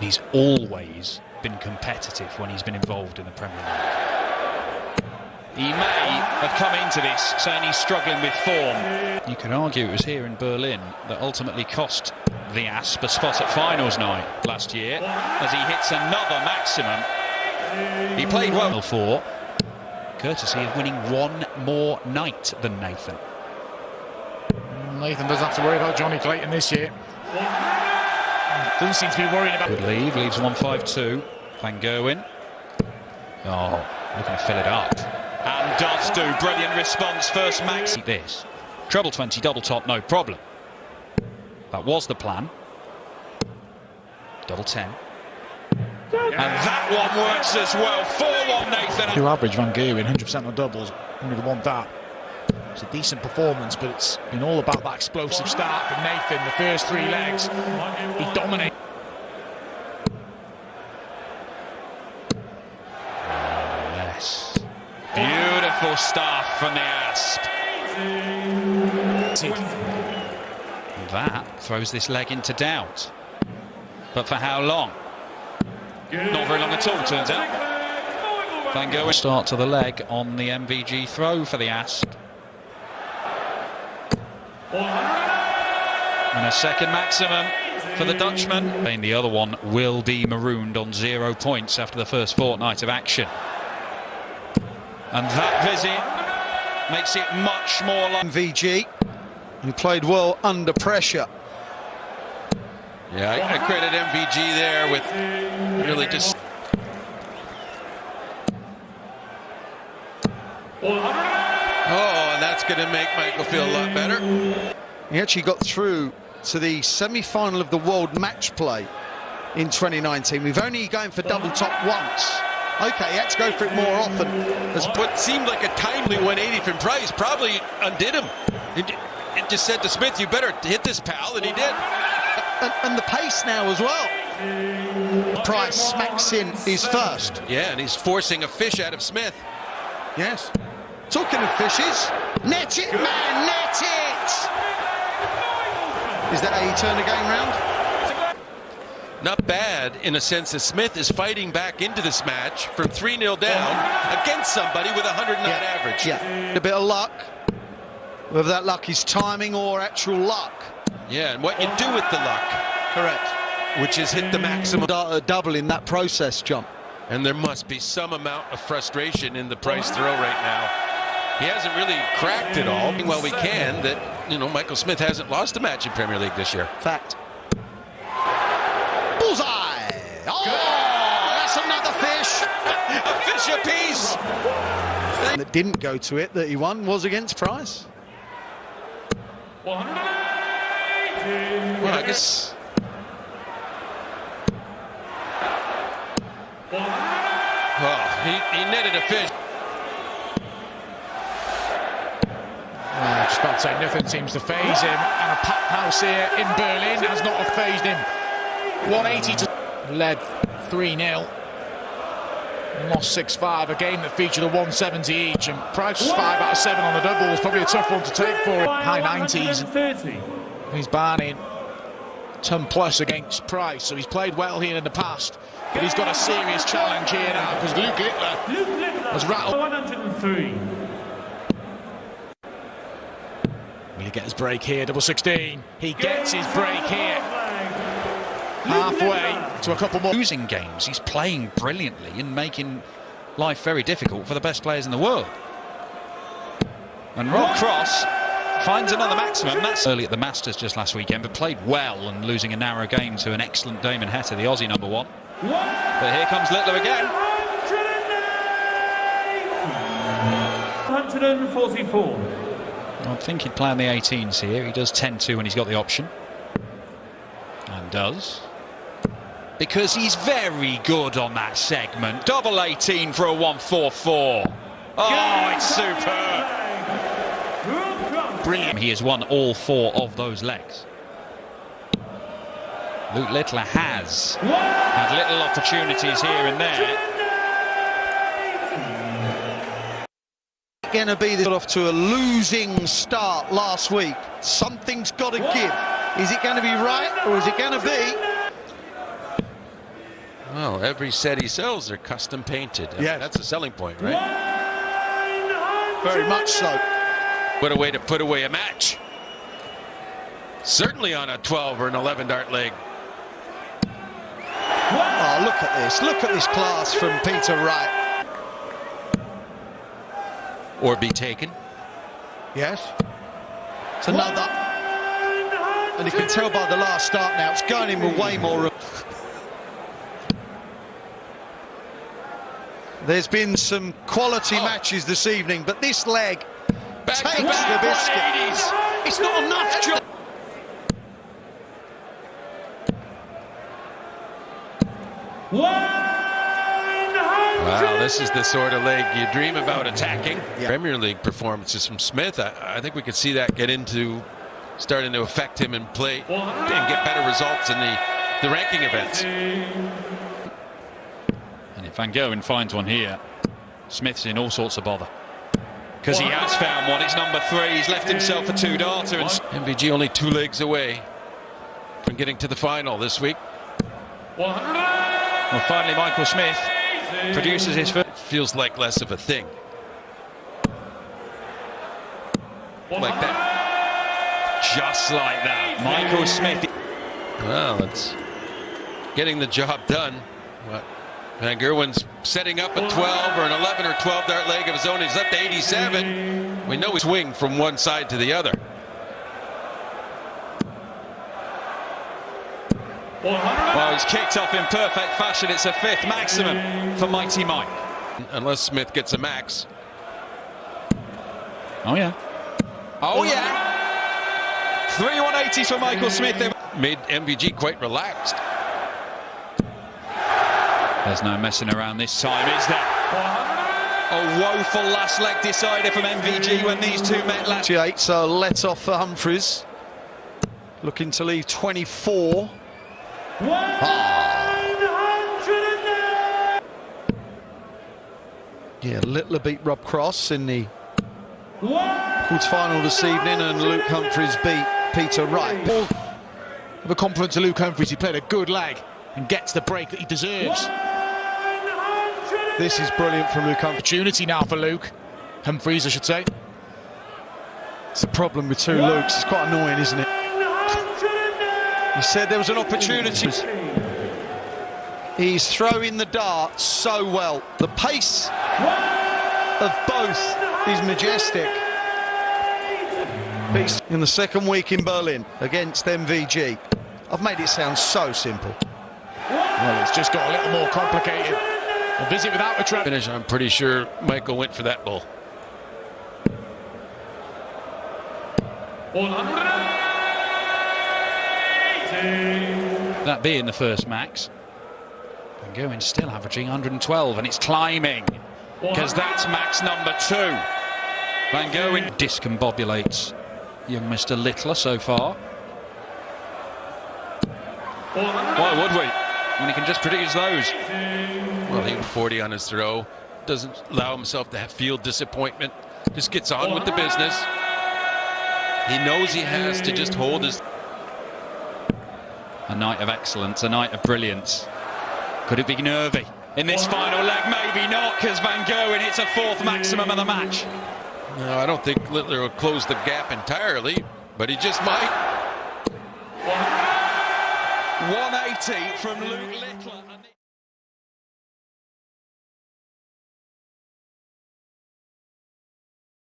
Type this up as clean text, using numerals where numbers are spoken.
He's always been competitive when he's been involved in the Premier League. He may have come into this saying he's struggling with form. You could argue it was here in Berlin that ultimately cost the Asp a spot at finals night last year, as he hits another maximum. He played well for, courtesy of winning one more night than Nathan. Nathan doesn't have to worry about Johnny Clayton this year. Doesn't seem to be worrying about... Good leave, leaves 1-5-2. Van Gerwen. Oh, looking to fill it up. And does do. Brilliant response. First max. This. Treble 20, double top, no problem. That was the plan. Double 10. And that one works as well. 4-1 Nathan. Your average Van Gerwen, 100% on doubles. Only the one that. It's a decent performance, but it's been all about that explosive start from Nathan. The first three legs, he dominated. Yes. Beautiful stuff from the Asp. That throws this leg into doubt. But for how long? Not very long at all, turns out. Van Gerwen start to the leg on the MVG throw for the Asp. And a second maximum for the Dutchman. And the other one will be marooned on 0 points after the first fortnight of action. And that visit makes it much more like MVG, who played well under pressure. Yeah, I credit MVG there with really just... Oh, and that's going to make Michael feel a lot better. He actually got through to the semi-final of the World Match Play in 2019. We've only going for double top once. Okay, he had to go for it more often. As what seemed like a timely 180 from Price probably undid him. It just said to Smith, you better hit this, pal, and he did. And the pace now as well. Price smacks in his first. Yeah, and he's forcing a fish out of Smith. Yes. Talking of fishes, net it, man, net it! Is that how you turn the game round? Not bad in a sense that Smith is fighting back into this match from 3-0 down against somebody with 109 average. Yeah, a bit of luck. Whether that luck is timing or actual luck. Yeah, and what you do with the luck. Correct. Which is hit the maximum. Double in that process jump. And there must be some amount of frustration in the Price throw right now. He hasn't really cracked it all. Well, we can that, you know, Michael Smith hasn't lost a match in Premier League this year. Fact. Bullseye! Oh, that's another fish! A fish apiece! That didn't go to it that he won was against Price. Well, I guess... Well, he netted a fish. Just about to say, nothing seems to phase him, and a packed house here in Berlin has not phased him. 180 to led 3-0, lost 6-5, a game that featured a 170 each, and Price was 5 out of 7 on the doubles, probably a tough one to take for him. High 90s. He's barring ton plus against Price, so he's played well here in the past, but he's got a serious challenge here now because Luke Littler has rattled. 103. Will he get his break here? Double 16. He gets his break here. Halfway to a couple more. Losing games, he's playing brilliantly and making life very difficult for the best players in the world. And Rob Cross finds another maximum. That's early at the Masters just last weekend, but played well and losing a narrow game to an excellent Damon Heta, the Aussie number 1. But here comes Littler again. 144. I think he'd play on the 18s here. He does 10-2 when he's got the option. And does. Because he's very good on that segment. Double 18 for a 144. Oh, it's superb. Brilliant. He has won all 4 of those legs. Luke Littler has had little opportunities here and there. Going to be off to a losing start last week. Something's got to give. Is it going to be right or is it going to be? Well, every set he sells are custom painted. Yeah. That's a selling point, right? Very much so. What a way to put away a match. Certainly on a 12 or an 11 dart leg. Oh, look at this. Look at this class from Peter Wright. Or be taken. Yes. It's another. And you can tell by the last start now, it's going in with way more room. There's been some quality matches this evening, but this leg takes the biscuit. It's not enough, John. Wow, this is the sort of leg you dream about attacking. Yeah. Premier League performances from Smith, I think we could see that get into starting to affect him and play and get better results in the ranking events. And if Van Gerwen finds one here, Smith's in all sorts of bother. Because he has found one. It's number 3. He's left himself a 2-darter. And MVG only 2 legs away from getting to the final this week. Well, finally, Michael Smith produces his first. Feels like less of a thing. Like that. Just like that. Michael Smith. Well, it's getting the job done. What? Van Gerwen's setting up a 12 or an 11 or 12 dart leg of his own. He's up to 87. We know he swing from one side to the other. Well, he's kicked off in perfect fashion. It's a 5th maximum for Mighty Mike. Unless Smith gets a max. Oh, yeah. Oh, yeah. 3 180s for Michael Smith. Made MVG quite relaxed. There's no messing around this time, is there? A woeful last leg decider from MVG when these two met last. 28, so let off for Humphries. Looking to leave 24. Yeah, Littler beat Rob Cross in the quarter-final this evening, and Luke Humphries beat Peter Wright. With a compliment to Luke Humphries, he played a good leg and gets the break that he deserves. This is brilliant from Luke Humphries. Opportunity now for Luke Humphries, I should say. It's a problem with 2 Lukes. It's quite annoying, isn't it? He said there was an opportunity. He's throwing the darts so well. The pace of both is majestic. In the second week in Berlin against MVG. I've made it sound so simple. Well, it's just got a little more complicated. A visit without a trap. Finish, I'm pretty sure Michael went for that ball. That being the first max. Van Gerwen still averaging 112, and it's climbing. Because that's max number 2. Van Gerwen discombobulates young Mr. Littler so far. Why would we? When he can just produce those. Well, even 40 on his throw. Doesn't allow himself to feel disappointment. Just gets on with the business. He knows he has to just hold his... A night of excellence, a night of brilliance. Could it be nervy in this final leg? Maybe not, because Van Gerwen hits a 4th maximum of the match. No, I don't think Littler will close the gap entirely, but he just might. 180 from Luke Littler.